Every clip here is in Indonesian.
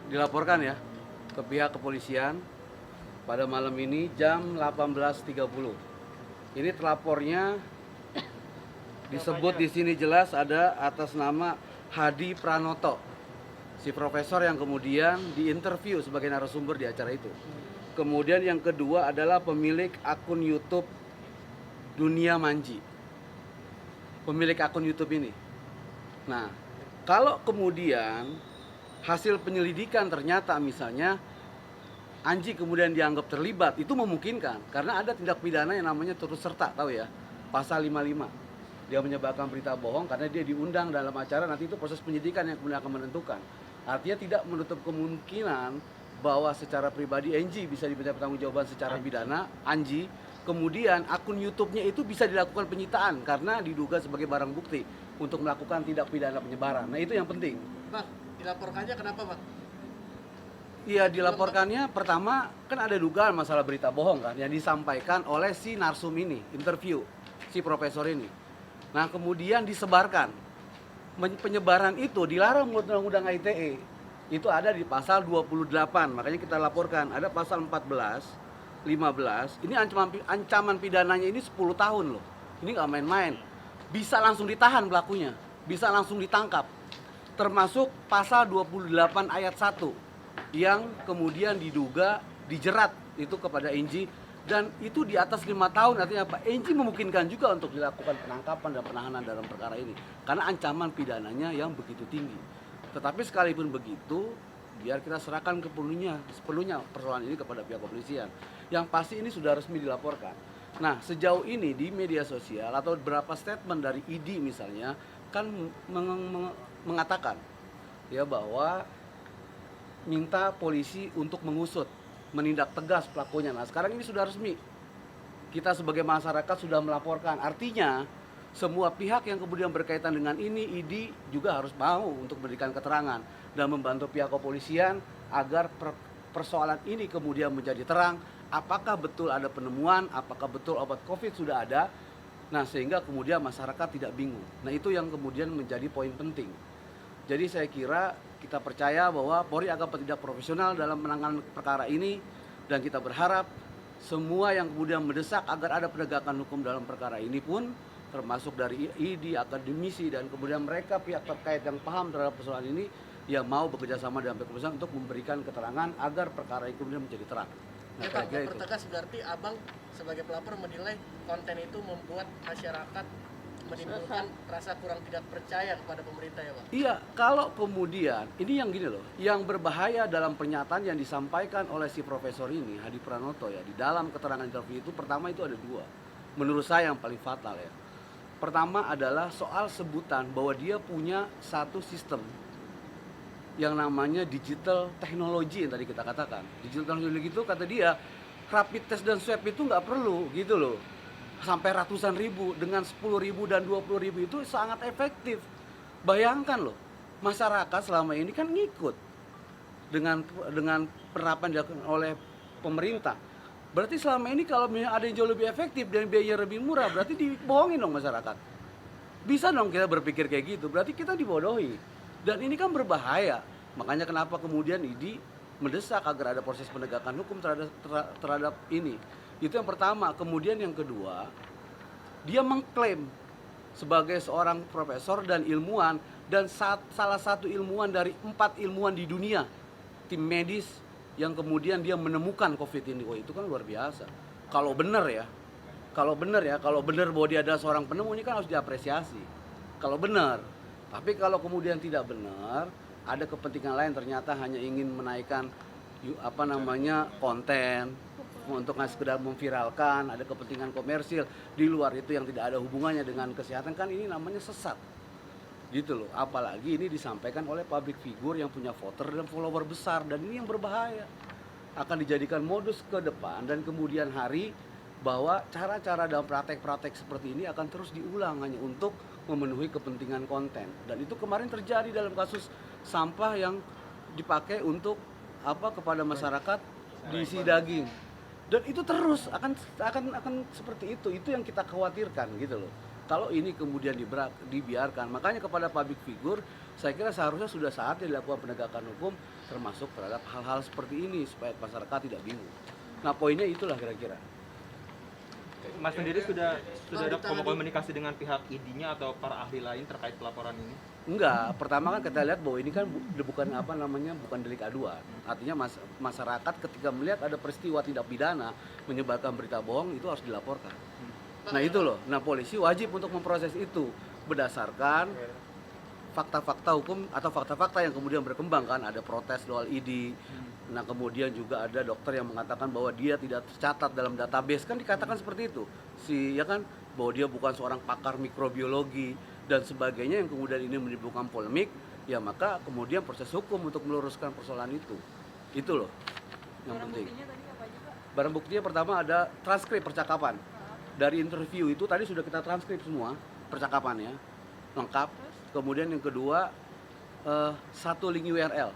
dilaporkan ya ke pihak kepolisian pada malam ini jam 18.30. Ini telapornya disebut di sini jelas ada atas nama Hadi Pranoto, si profesor yang kemudian diinterview sebagai narasumber di acara itu. Kemudian yang kedua adalah pemilik akun YouTube Dunia Manji. Pemilik akun YouTube ini. Nah, kalau kemudian hasil penyelidikan ternyata misalnya Anji kemudian dianggap terlibat, itu memungkinkan karena ada tindak pidana yang namanya turut serta, tahu ya, pasal 55. Dia menyebarkan berita bohong karena dia diundang dalam acara, nanti itu proses penyidikan yang kemudian akan menentukan. Artinya tidak menutup kemungkinan bahwa secara pribadi Anji bisa diminta pertanggungjawaban secara pidana, Anji, kemudian akun YouTube-nya itu bisa dilakukan penyitaan karena diduga sebagai barang bukti untuk melakukan tindak pidana penyebaran. Nah, itu yang penting. Bang, dilaporkannya kenapa, Bang? Iya, dilaporkannya pertama kan ada dugaan masalah berita bohong kan yang disampaikan oleh si narsum ini, interview si profesor ini. Nah, kemudian disebarkan. Penyebaran itu dilarang menurut Undang-Undang ITE. Itu ada di pasal 28, makanya kita laporkan. Ada pasal 14, 15. Ini ancaman pidananya ini 10 tahun loh. Ini nggak main-main. Bisa langsung ditahan pelakunya, bisa langsung ditangkap. Termasuk pasal 28 ayat 1 yang kemudian diduga dijerat itu kepada Enji, dan itu di atas 5 tahun. Artinya apa? Enji memungkinkan juga untuk dilakukan penangkapan dan penahanan dalam perkara ini karena ancaman pidananya yang begitu tinggi. Tetapi sekalipun begitu, biar kita serahkan sepenuhnya persoalan ini kepada pihak kepolisian. Yang pasti ini sudah resmi dilaporkan. Nah, sejauh ini di media sosial atau beberapa statement dari ID misalnya kan mengatakan ya bahwa minta polisi untuk mengusut, menindak tegas pelakunya. Nah, sekarang ini sudah resmi. Kita sebagai masyarakat sudah melaporkan. Artinya, semua pihak yang kemudian berkaitan dengan ini, ID juga harus mau untuk memberikan keterangan dan membantu pihak kepolisian agar persoalan ini kemudian menjadi terang. Apakah betul ada penemuan, apakah betul obat COVID sudah ada. Nah, sehingga kemudian masyarakat tidak bingung. Nah, itu yang kemudian menjadi poin penting. Jadi saya kira kita percaya bahwa Polri akan bertindak profesional dalam menangani perkara ini, dan kita berharap semua yang kemudian mendesak agar ada penegakan hukum dalam perkara ini pun termasuk dari ID, akademisi, dan kemudian mereka pihak terkait yang paham terhadap persoalan ini yang mau bekerja sama dengan pihak kepolisian untuk memberikan keterangan agar perkara ini kemudian menjadi terang. Nah, Bang, mempertegas berarti Abang sebagai pelapor menilai konten itu membuat masyarakat menimbulkan rasa kurang tidak percaya kepada pemerintah ya, Bang? Iya, kalau kemudian, ini yang gini loh, yang berbahaya dalam pernyataan yang disampaikan oleh si profesor ini, Hadi Pranoto ya, di dalam keterangan interview itu, pertama itu ada dua, menurut saya yang paling fatal ya. Pertama adalah soal sebutan bahwa dia punya satu sistem yang namanya digital technology yang tadi kita katakan. Digital technology itu kata dia, rapid test dan swab itu nggak perlu gitu loh. Sampai ratusan ribu, dengan 10.000 dan 20.000 itu sangat efektif. Bayangkan loh, masyarakat selama ini kan ngikut dengan penerapan dilakukan oleh pemerintah. Berarti selama ini kalau ada yang jauh lebih efektif dan biayanya lebih murah, berarti dibohongin dong masyarakat. Bisa dong kita berpikir kayak gitu, berarti kita dibodohi. Dan ini kan berbahaya. Makanya kenapa kemudian ID mendesak agar ada proses penegakan hukum terhadap ini. Itu yang pertama. Kemudian yang kedua, dia mengklaim sebagai seorang profesor dan ilmuwan, dan salah satu ilmuwan dari 4 ilmuwan di dunia, tim medis yang kemudian dia menemukan COVID ini. Wah, itu kan luar biasa. Kalau benar bahwa dia adalah seorang penemu, ini kan harus diapresiasi. Kalau benar. Tapi kalau kemudian tidak benar, ada kepentingan lain, ternyata hanya ingin menaikkan konten untuk sekedar memviralkan, ada kepentingan komersil di luar itu yang tidak ada hubungannya dengan kesehatan, kan ini namanya sesat. Gitu loh. Apalagi ini disampaikan oleh public figure yang punya voter dan follower besar, dan ini yang berbahaya. Akan dijadikan modus ke depan dan kemudian hari bahwa cara-cara dalam praktek-praktek seperti ini akan terus diulang hanya untuk memenuhi kepentingan konten. Dan itu kemarin terjadi dalam kasus sampah yang dipakai untuk kepada masyarakat diisi daging. Dan itu terus akan seperti itu yang kita khawatirkan gitu loh. Kalau ini kemudian dibiarkan, makanya kepada public figure, saya kira seharusnya sudah saatnya dilakukan penegakan hukum, termasuk terhadap hal-hal seperti ini, supaya masyarakat tidak bingung. Nah, poinnya itulah kira-kira. Mas sendiri sudah ada komunikasi dengan pihak ID-nya atau para ahli lain terkait pelaporan ini? Enggak, pertama kan kita lihat bahwa ini kan bukan bukan delik aduan. Artinya masyarakat ketika melihat ada peristiwa tindak pidana menyebarkan berita bohong itu harus dilaporkan. Nah itu loh, nah polisi wajib untuk memproses itu berdasarkan fakta-fakta hukum atau fakta-fakta yang kemudian berkembang kan, ada protes soal ID. Nah kemudian juga ada dokter yang mengatakan bahwa dia tidak tercatat dalam database, kan dikatakan seperti itu. Ya kan, bahwa dia bukan seorang pakar mikrobiologi dan sebagainya, yang kemudian ini menimbulkan polemik, ya maka kemudian proses hukum untuk meluruskan persoalan itu. Itu loh yang penting. Barang buktinya pertama ada transkrip percakapan. Dari interview itu tadi sudah kita transkrip semua percakapannya lengkap. Kemudian yang kedua satu link URL,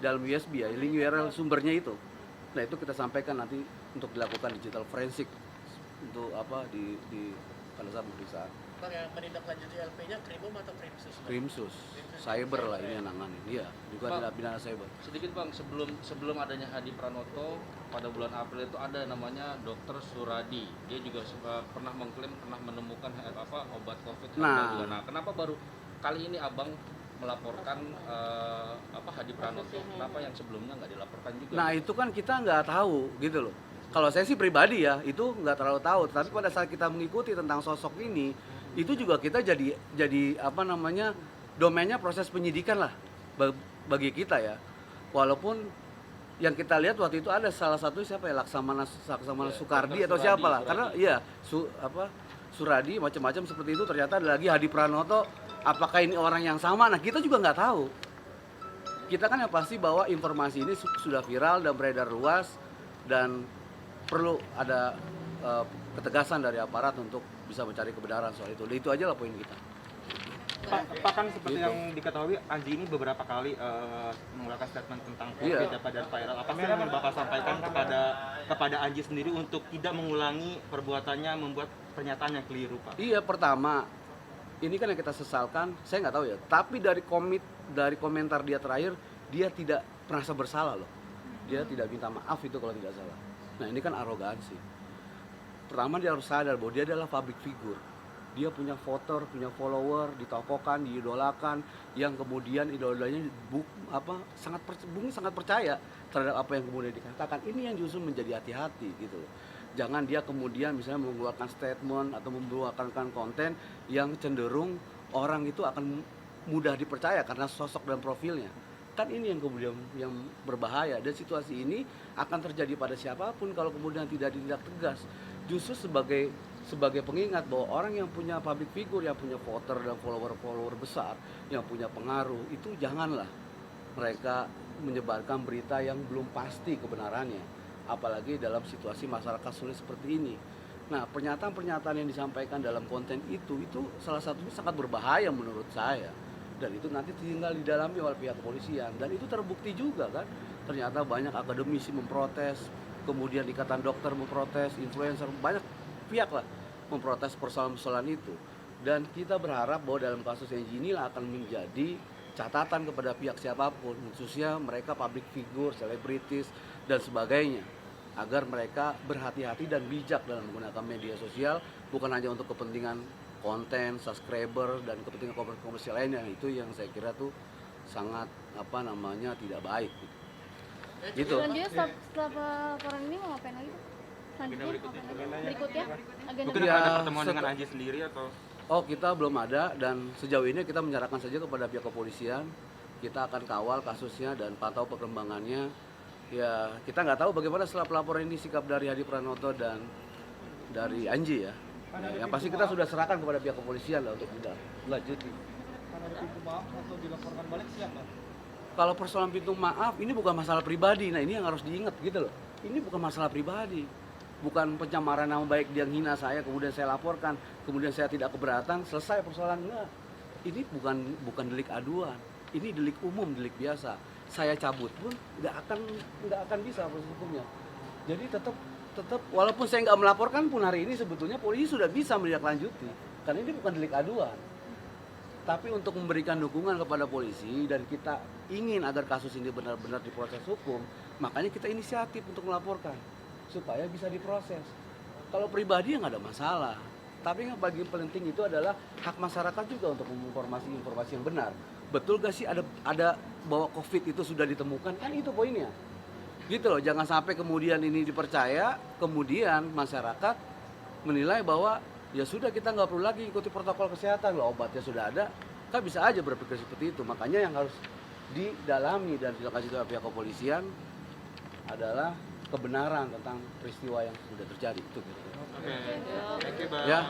dalam USB ya, link URL sumbernya itu. Nah itu kita sampaikan nanti untuk dilakukan digital forensik untuk di pada saat pemeriksaan. Bang, yang menindaklanjuti LP-nya Krimum atau Krimsus? Krimsus, cyber lah ini yang nanganin. Iya, juga tidak pidana cyber. Sedikit Bang, sebelum adanya Hadi Pranoto pada bulan April itu ada namanya Dokter Suradi. Dia juga pernah mengklaim pernah menemukan obat COVID. Nah, kenapa baru kali ini Abang melaporkan Hadi Pranoto? Kenapa yang sebelumnya nggak dilaporkan juga? Nah, itu kan kita nggak tahu gitu loh. Kalau saya sih pribadi ya, itu nggak terlalu tahu. Tapi pada saat kita mengikuti tentang sosok ini, itu juga kita jadi domainnya proses penyidikan lah bagi kita ya. Walaupun yang kita lihat waktu itu ada salah satu siapa ya, Laksamana Sukardi atau siapa lah, karena iya Suradi macam-macam seperti itu. Ternyata ada lagi Hadi Pranoto. Apakah ini orang yang sama? Nah kita juga nggak tahu. Kita kan yang pasti bahwa informasi ini sudah viral dan beredar luas dan perlu ada ketegasan dari aparat untuk bisa mencari kebenaran soal itu. Itu aja lah poin kita. Pak kan seperti yang diketahui Anji ini beberapa kali mengeluarkan statement tentang COVID dan viral. Apa sih yang Bapak sampaikan kepada Anji sendiri untuk tidak mengulangi perbuatannya membuat pernyataan yang keliru, Pak? Iya, pertama ini kan yang kita sesalkan, saya nggak tahu ya. Tapi dari komentar dia terakhir, dia tidak merasa bersalah loh. Dia tidak minta maaf itu kalau tidak salah. Nah ini kan arogansi. Pertama dia harus sadar bahwa dia adalah public figure. Dia punya voter, punya follower, ditokohkan, diidolakan, yang kemudian idolanya sangat percaya terhadap apa yang kemudian dikatakan. Ini yang justru menjadi hati-hati gitu loh. Jangan dia kemudian misalnya mengeluarkan statement atau mengeluarkan konten yang cenderung orang itu akan mudah dipercaya karena sosok dan profilnya. Kan ini yang kemudian yang berbahaya, dan situasi ini akan terjadi pada siapapun kalau kemudian tidak ditindak tegas. Justru sebagai pengingat bahwa orang yang punya public figure, yang punya voter dan follower besar, yang punya pengaruh, itu janganlah mereka menyebarkan berita yang belum pasti kebenarannya, apalagi dalam situasi masyarakat sulit seperti ini. Nah, pernyataan-pernyataan yang disampaikan dalam konten itu salah satunya sangat berbahaya menurut saya. Dan itu nanti tinggal didalami oleh pihak kepolisian, dan itu terbukti juga kan, ternyata banyak akademisi memprotes, kemudian ikatan dokter memprotes, influencer, banyak pihak lah memprotes persoalan-persoalan itu. Dan kita berharap bahwa dalam kasus yang inilah akan menjadi catatan kepada pihak siapapun, khususnya mereka public figure, selebritis dan sebagainya, agar mereka berhati-hati dan bijak dalam menggunakan media sosial, bukan hanya untuk kepentingan konten, subscriber, dan kepentingan komersial lainnya. Itu yang saya kira tuh sangat tidak baik gitu. Dan dia setelah laporan ini mau ngapain lagi? Selanjutnya berikutnya agenda Mungkin ada pertemuan dengan Anji sendiri atau? Oh, kita belum ada, dan sejauh ini kita menyerahkan saja kepada pihak kepolisian. Kita akan kawal kasusnya dan pantau perkembangannya. Ya, kita nggak tahu bagaimana setelah pelaporan ini sikap dari Hadi Pranoto dan dari Anji ya. Yang pasti kita sudah serahkan kepada pihak kepolisian lah untuk dilanjuti. Kalau persoalan pintu maaf, ini bukan masalah pribadi. Nah ini yang harus diingat gitu loh. Ini bukan masalah pribadi, bukan pencemaran nama baik dia hina saya, kemudian saya laporkan, kemudian saya tidak keberatan, selesai persoalan. Enggak. Ini bukan delik aduan, ini delik umum, delik biasa. Saya cabut pun nggak akan bisa proses hukumnya. Jadi tetap tetap walaupun saya nggak melaporkan pun hari ini sebetulnya polisi sudah bisa menindaklanjuti karena ini bukan delik aduan. Tapi untuk memberikan dukungan kepada polisi dan kita ingin agar kasus ini benar-benar diproses hukum, makanya kita inisiatif untuk melaporkan supaya bisa diproses. Kalau pribadi ya nggak ada masalah. Tapi yang paling penting itu adalah hak masyarakat juga untuk informasi yang benar. Betul gak sih ada bahwa COVID itu sudah ditemukan? Kan itu poinnya. Gitu loh, jangan sampai kemudian ini dipercaya, kemudian masyarakat menilai bahwa ya sudah kita nggak perlu lagi ikuti protokol kesehatan, loh obatnya sudah ada, kan bisa aja berpikir seperti itu. Makanya yang harus didalami dan dilakukan oleh pihak kepolisian adalah kebenaran tentang peristiwa yang sudah terjadi itu. Oke. Thank you, Bang. Ya.